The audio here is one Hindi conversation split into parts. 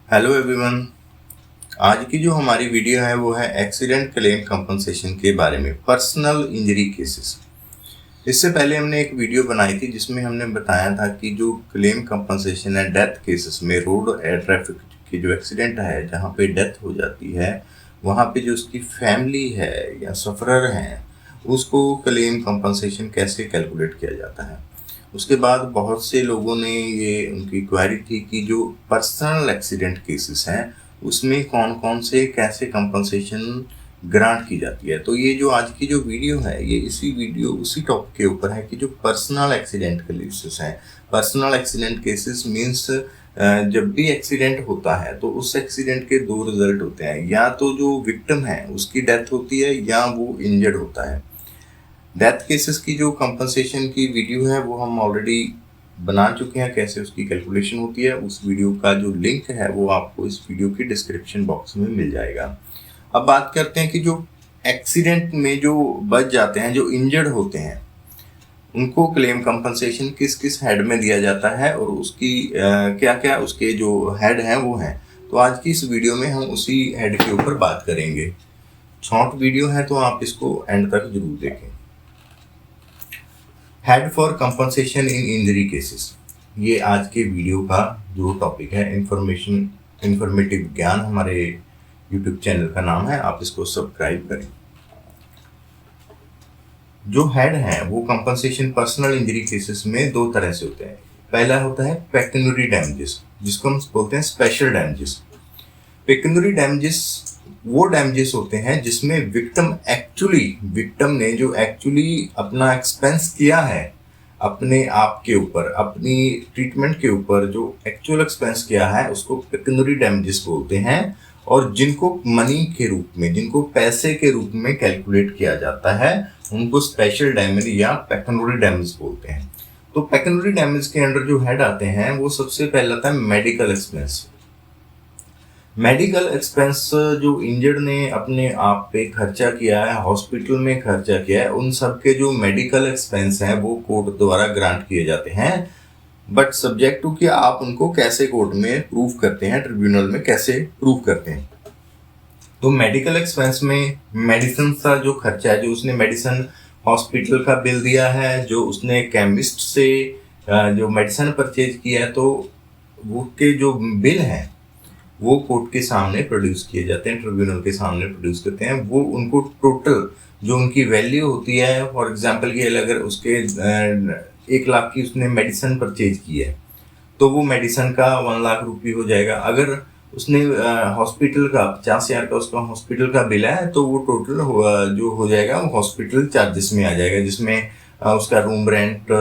Hello everyone. आज की जो हमारी वीडियो है वो है एक्सीडेंट क्लेम कंपनसेशन के बारे में, पर्सनल इंजरी केसेस। इससे पहले हमने एक वीडियो बनाई थी जिसमें हमने बताया था कि जो क्लेम कंपनसेशन है डेथ केसेस में, रोड एयर ट्रैफिक की जो एक्सीडेंट है जहाँ पे डेथ हो जाती है, वहाँ पे जो उसकी फैमिली है या सफरर हैं उसको क्लेम कंपनसेशन कैसे कैलकुलेट किया जाता है। उसके बाद बहुत से लोगों ने ये उनकी क्वेरी थी कि जो पर्सनल एक्सीडेंट केसेस हैं उसमें कौन कौन से कैसे कंपनसेशन ग्रांट की जाती है। तो ये जो आज की जो वीडियो है ये उसी टॉपिक के ऊपर है कि जो पर्सनल एक्सीडेंट केसेस हैं। पर्सनल एक्सीडेंट केसेस मीन्स जब भी एक्सीडेंट होता है तो उस एक्सीडेंट के दो रिजल्ट होते हैं, या तो जो विक्टिम है उसकी डेथ होती है या वो इंजर्ड होता है। डेथ केसेस की जो कंपनसेशन की वीडियो है वो हम ऑलरेडी बना चुके हैं, कैसे उसकी कैलकुलेशन होती है। उस वीडियो का जो लिंक है वो आपको इस वीडियो की डिस्क्रिप्शन बॉक्स में मिल जाएगा। अब बात करते हैं कि जो एक्सीडेंट में जो बच जाते हैं, जो इंजर्ड होते हैं, उनको क्लेम कंपनसेशन किस किस हेड में दिया जाता है और उसकी क्या क्या उसके जो हेड हैं वो हैं। तो आज की इस वीडियो में हम उसी हेड के ऊपर बात करेंगे। शॉर्ट वीडियो है तो आप इसको एंड तक जरूर देखें। Head for compensation in injury cases, ये आज के वीडियो का जो टॉपिक है। इंफॉर्मेटिव ज्ञान हमारे यूट्यूब चैनल का नाम है, आप इसको सब्सक्राइब करें। जो हेड है वो कंपनसेशन पर्सनल इंजरी केसेस में दो तरह से होते हैं। पहला होता है पेक्यूनियरी डैमेजेस, जिसको हम बोलते हैं स्पेशल डैमेजेस। पेक्यूनियरी डैमेजेस वो डैमेजेस होते हैं जिसमें विक्टिम ने जो एक्चुअली अपना एक्सपेंस किया है अपने आप के ऊपर, अपनी ट्रीटमेंट के ऊपर, जो एक्चुअल एक्सपेंस किया है उसको पेक्यूनियरी डैमेजेस बोलते हैं। और जिनको मनी के रूप में, जिनको पैसे के रूप में कैलकुलेट किया जाता है उनको स्पेशल डैमेज या पेक्यूनियरी डैमेज बोलते हैं। तो पेक्यूनियरी डैमेज के अंडर जो हेड आते हैं वो सबसे पहला आता है मेडिकल एक्सपेंस। मेडिकल एक्सपेंस जो इंजर्ड ने अपने आप पे खर्चा किया है, हॉस्पिटल में खर्चा किया है, उन सब के जो मेडिकल एक्सपेंस हैं वो कोर्ट द्वारा ग्रांट किए जाते हैं। बट सब्जेक्ट टू कि आप उनको कैसे कोर्ट में प्रूव करते हैं, ट्रिब्यूनल में कैसे प्रूव करते हैं। तो मेडिकल एक्सपेंस में मेडिसिन का जो खर्चा है, जो उसने मेडिसिन हॉस्पिटल का बिल दिया है, जो उसने केमिस्ट से जो मेडिसिन परचेज किया है, तो वो के जो बिल हैं वो कोर्ट के सामने प्रोड्यूस किए जाते हैं, ट्रिब्यूनल के सामने प्रोड्यूस करते हैं। वो उनको टोटल जो उनकी वैल्यू होती है, फॉर एग्जांपल के लिए अगर उसके 1 लाख की उसने मेडिसिन परचेज की है तो वो मेडिसिन का 1 लाख रुपये हो जाएगा। अगर उसने हॉस्पिटल का 50,000 का उसका हॉस्पिटल का बिल है तो वो टोटल जो हो जाएगा वो हॉस्पिटल चार्जेस में आ जाएगा, जिसमें उसका रूम रेंट,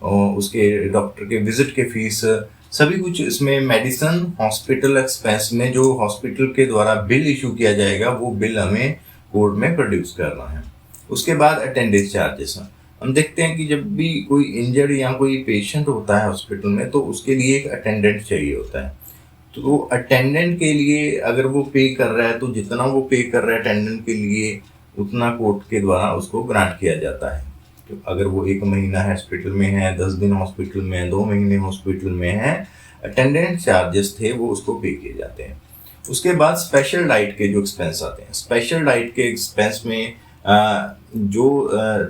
उसके डॉक्टर के विजिट के फीस, सभी कुछ इसमें मेडिसिन हॉस्पिटल एक्सपेंस में जो हॉस्पिटल के द्वारा बिल इशू किया जाएगा वो बिल हमें कोर्ट में प्रोड्यूस करना है। उसके बाद अटेंडेंस चार्जेस हैं। हम देखते हैं कि जब भी कोई इंजर्ड या कोई पेशेंट होता है हॉस्पिटल में तो उसके लिए एक अटेंडेंट चाहिए होता है। तो अटेंडेंट के लिए अगर वो पे कर रहा है तो जितना वो पे कर रहा है अटेंडेंट के लिए उतना कोर्ट के द्वारा उसको ग्रांट किया जाता है। तो अगर वो 1 महीना हॉस्पिटल में है, 10 दिन हॉस्पिटल में है, 2 महीने हॉस्पिटल में है, अटेंडेंट चार्जेस थे वो उसको पे किए जाते हैं। उसके बाद स्पेशल डाइट के जो एक्सपेंस आते हैं, स्पेशल डाइट के एक्सपेंस में जो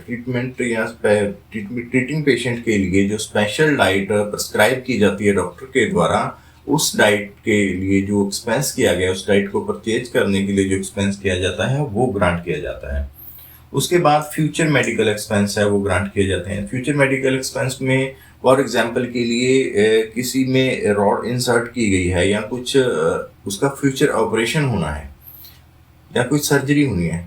ट्रीटमेंट या ट्रीटिंग पेशेंट के लिए जो स्पेशल डाइट प्रिस्क्राइब की जाती है डॉक्टर के द्वारा, उस डाइट के लिए जो एक्सपेंस किया गया, उस डाइट को परचेज करने के लिए जो एक्सपेंस किया जाता है वो ग्रांट किया जाता है। उसके बाद फ्यूचर मेडिकल एक्सपेंस है वो ग्रांट किए जाते हैं। फ्यूचर मेडिकल एक्सपेंस में फॉर एग्जांपल के लिए किसी में रॉड इंसर्ट की गई है या कुछ उसका फ्यूचर ऑपरेशन होना है या कुछ सर्जरी होनी है,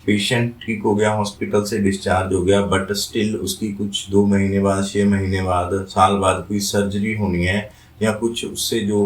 पेशेंट ठीक हो गया, हॉस्पिटल से डिस्चार्ज हो गया, बट स्टिल उसकी कुछ 2 महीने बाद, 6 महीने बाद, साल बाद कोई सर्जरी होनी है या कुछ उससे जो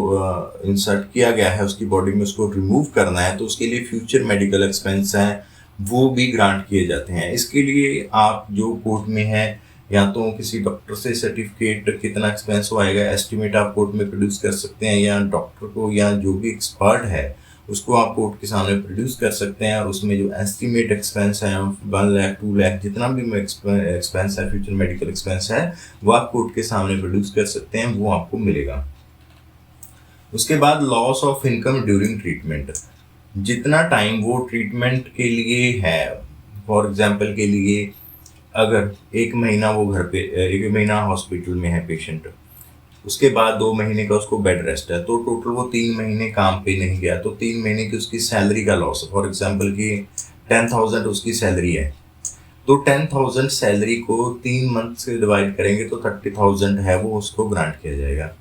इंसर्ट किया गया है उसकी बॉडी में उसको रिमूव करना है, तो उसके लिए फ्यूचर मेडिकल एक्सपेंस हैं वो भी ग्रांट किए जाते हैं। इसके लिए आप जो कोर्ट में है या तो किसी डॉक्टर से सर्टिफिकेट कितना एक्सपेंस हो आएगा एस्टिमेट आप कोर्ट में प्रोड्यूस कर सकते हैं, या डॉक्टर को या जो भी एक्सपर्ट है उसको आप कोर्ट के सामने प्रोड्यूस कर सकते हैं। और उसमें जो एस्टिमेट एक्सपेंस है 1 लाख 2 लाख जितना भी एक्सपेंस है, फ्यूचर मेडिकल एक्सपेंस है, वो आप कोर्ट के सामने प्रोड्यूस कर सकते हैं, वो आपको मिलेगा। उसके बाद loss of income during treatment, जितना टाइम वो ट्रीटमेंट के लिए है, फॉर एग्जांपल के लिए अगर 1 महीना वो घर पे 1 महीना हॉस्पिटल में है पेशेंट, उसके बाद 2 महीने का उसको बेड रेस्ट है, तो टोटल वो 3 महीने काम पे नहीं गया, तो 3 महीने की उसकी सैलरी का लॉस है। फॉर एग्जांपल की 10,000 उसकी सैलरी है, तो 10,000 सैलरी को 3 मंथ से डिवाइड करेंगे तो 30,000 है वो उसको ग्रांट किया जाएगा।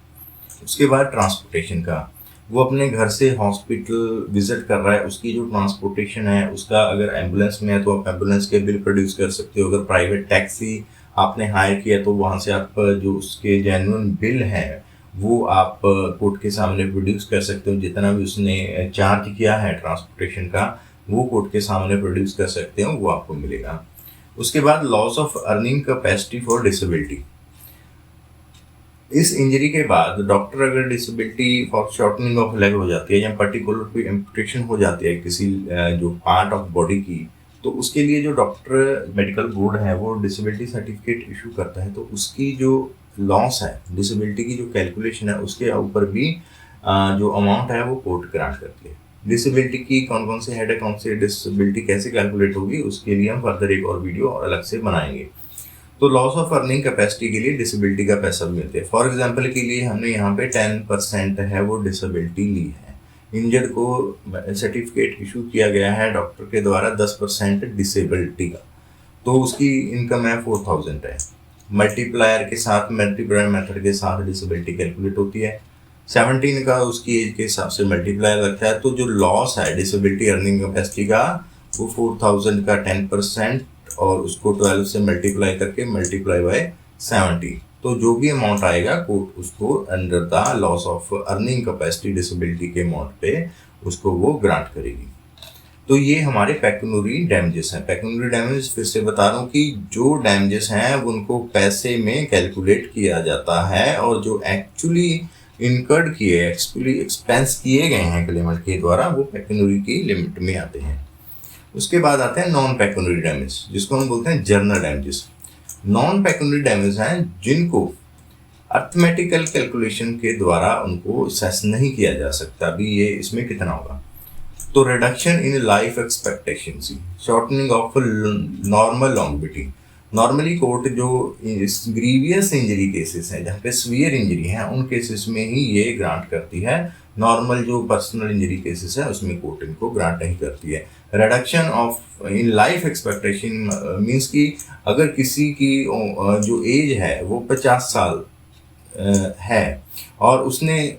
उसके बाद ट्रांसपोर्टेशन का, वो अपने घर से हॉस्पिटल विजिट कर रहा है, उसकी जो ट्रांसपोर्टेशन है उसका, अगर एम्बुलेंस में है तो आप एम्बुलेंस के बिल प्रोड्यूस कर सकते हो, अगर प्राइवेट टैक्सी आपने हायर किया तो वहाँ से आप जो उसके जेन्युइन बिल हैं वो आप कोर्ट के सामने प्रोड्यूस कर सकते हो, जितना भी उसने चार्ज किया है ट्रांसपोर्टेशन का वो कोर्ट के सामने प्रोड्यूस कर सकते हो, वो आपको मिलेगा। उसके बाद loss of earning capacity for disability, इस इंजरी के बाद डॉक्टर अगर disability for shortening of leg हो जाती है या पर्टिकुलर कोई एम्पुटेशन हो जाती है किसी जो पार्ट ऑफ बॉडी की, तो उसके लिए जो डॉक्टर मेडिकल बोर्ड है वो डिसेबिलिटी सर्टिफिकेट इशू करता है, तो उसकी जो लॉस है डिसेबिलिटी की जो कैलकुलेशन है उसके ऊपर भी जो अमाउंट है वो कोर्ट ग्रांट करती है। डिसेबिलिटी की कौन कौन से हेड है, कौन से डिसेबिलिटी कैसे कैलकुलेट होगी, उसके लिए हम फर्दर एक और वीडियो और अलग से बनाएंगे। तो लॉस ऑफ अर्निंग कैपेसिटी के लिए डिसेबिलिटी का पैसा भी मिलता है। फॉर एग्जांपल के लिए हमने यहाँ पे 10% है वो डिसेबिलिटी ली है, इंजर्ड को सर्टिफिकेट इशू किया गया है डॉक्टर के द्वारा 10% डिसेबिलिटी का, तो उसकी इनकम है 4,000 है। मल्टीप्लायर के साथ, मल्टीप्लायर मेथड के साथ डिसेबिलिटी कैलकुलेट होती है, 17 का उसकी एज के हिसाब से मल्टीप्लायर लगता है, तो जो लॉस है डिसेबिलिटी अर्निंग कैपेसिटी का वो 4,000 का 10% और उसको 12 से मल्टीप्लाई करके मल्टीप्लाई बाय 70, तो जो भी अमाउंट आएगा कोर्ट उसको under the loss of earning capacity disability के अमाउंट पे उसको वो ग्रांट करेगी। तो ये हमारे पेक्यूनरी डैमेजेस हैं। पेक्यूनरी डैमेज फिर से बता रहा हूँ कि जो डैमेजेस हैं उनको पैसे में कैलकुलेट किया जाता है और जो एक्चुअली इनकर्ड किए, एक्चुअली एक्सपेंस किए गए हैं क्लेमेंट के द्वारा, वो पेक्यूनरी की लिमिट में आते हैं। उसके बाद आते हैं नॉन पेक्यूनरी डैमेज, जिसको हम बोलते हैं journal damages. Non pecuniary damage हैं जिनको अर्थमेटिकल कैलकुलेशन के द्वारा उनको असेस नहीं किया जा सकता, अभी ये इसमें कितना होगा। तो reduction in life expectancy, shortening of normal longevity. Normally court जो ग्रीवियस इंजरी केसेस हैं, जहाँ पे सीवियर इंजरी है, उन केसेस में ही ये ग्रांट करती है। नॉर्मल जो पर्सनल इंजरी केसेस है उसमें कोर्ट इनको ग्रांट नहीं करती है। Reduction of in life expectation means कि अगर किसी की जो एज है वो 50 साल है और उसने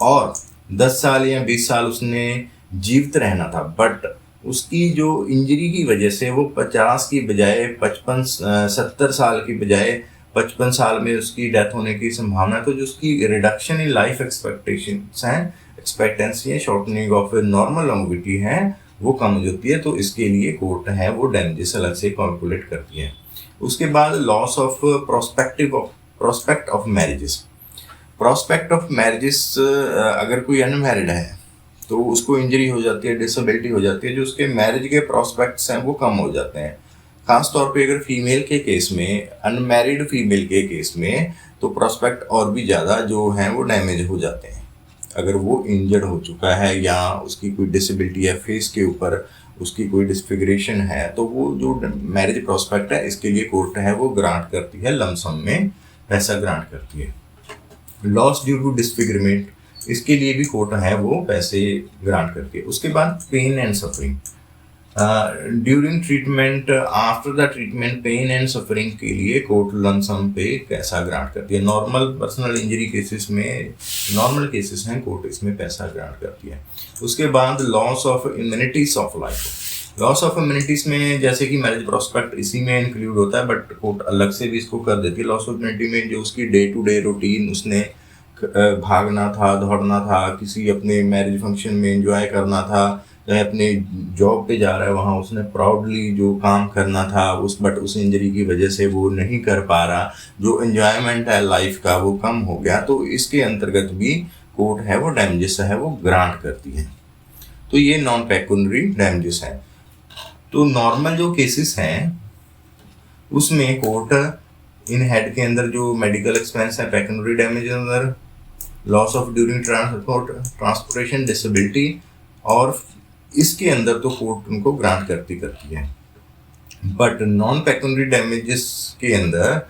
और 10 साल या 20 साल उसने जीवित रहना था, बट उसकी जो इंजरी की वजह से वो 50 की बजाय 70 साल की बजाय 55 साल में उसकी डेथ होने की संभावना है, तो जो उसकी रिडक्शन इन लाइफ एक्सपेक्टेंसी है, शॉर्टनिंग ऑफ नॉर्मल लॉन्गेविटी है, वो कम हो जाती है। तो इसके लिए कोर्ट है वो डैमेजेस अलग से कैलकुलेट करती है। उसके बाद loss of prospect of marriages. Prospect of marriages, अगर कोई अनमैरिड है तो उसको इंजरी हो जाती है, डिसेबिलिटी हो जाती है, जो उसके मैरिज के प्रोस्पेक्ट्स हैं वो कम हो जाते हैं। खास तौर पे अगर फीमेल के केस में, अनमैरिड फीमेल के केस में, तो प्रोस्पेक्ट और भी ज़्यादा जो हैं वो डैमेज हो जाते हैं। अगर वो इंजर्ड हो चुका है या उसकी कोई डिसेबिलिटी है, फेस के ऊपर उसकी कोई डिस्फिगरेशन है, तो वो जो मैरिज प्रोस्पेक्ट है इसके लिए कोर्ट है वो ग्रांट करती है, लमसम में पैसा ग्रांट करती है। लॉस ड्यू टू डिस्फिगरमेंट, इसके लिए भी कोर्ट है वो पैसे ग्रांट करती है। उसके बाद pain and suffering, during treatment, after the treatment pain and suffering के लिए कोर्ट लमसम पे पैसा ग्रांट करती है। नॉर्मल पर्सनल इंजरी केसेस में, नॉर्मल केसेस हैं, कोर्ट इसमें पैसा ग्रांट करती है। उसके बाद loss of immunities of life. Loss of immunities में जैसे कि मैरिज प्रोस्पेक्ट इसी में इंक्लूड होता है, बट कोर्ट अलग से भी इसको कर देती है। लॉस ऑफ इम्यूनिटी में जो उसकी डे टू डे रूटीन, उसने भागना था, दौड़ना था, किसी अपने मैरिज फंक्शन में एंजॉय करना था, चाहे अपने जॉब पे जा रहा है वहाँ उसने प्राउडली जो काम करना था बट उस इंजरी की वजह से वो नहीं कर पा रहा, जो एंजॉयमेंट है लाइफ का वो कम हो गया, तो इसके अंतर्गत भी कोर्ट है वो डैमेजेस है वो ग्रांट करती है। तो ये नॉन पेक्यूनरी डैमेजेस है। तो नॉर्मल जो केसेस हैं उसमें कोर्ट इन हेड के अंदर जो मेडिकल एक्सपेंस है पेक्यूनरी डैमेज अंदर loss of during transportation, disability, और इसके अंदर तो कोर्ट उनको ग्रांट करती है। बट नॉन पेक्यूनरी डैमेजेस के अंदर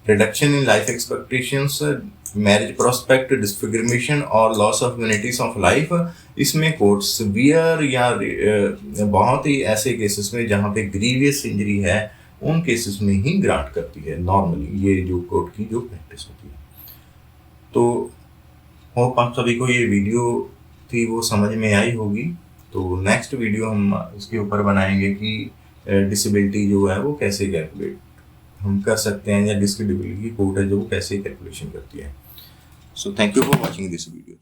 reduction in life expectations, marriage prospect, disfigurement और loss of amenities of life, इसमें कोर्ट सिवियर या बहुत ही ऐसे केसेस में जहाँ पे ग्रीवियस इंजरी है उन केसेस में ही ग्रांट करती है नॉर्मली, ये जो कोर्ट की जो प्रैक्टिस होती है। तो होप आप सभी को ये वीडियो थी वो समझ में आई होगी। तो नेक्स्ट वीडियो हम इसके ऊपर बनाएंगे कि डिसेबिलिटी जो है वो कैसे कैलकुलेट हम कर सकते हैं, या डिसेबिलिटी की कोड है जो वो कैसे कैलकुलेशन करती है। So thank you for watching this video.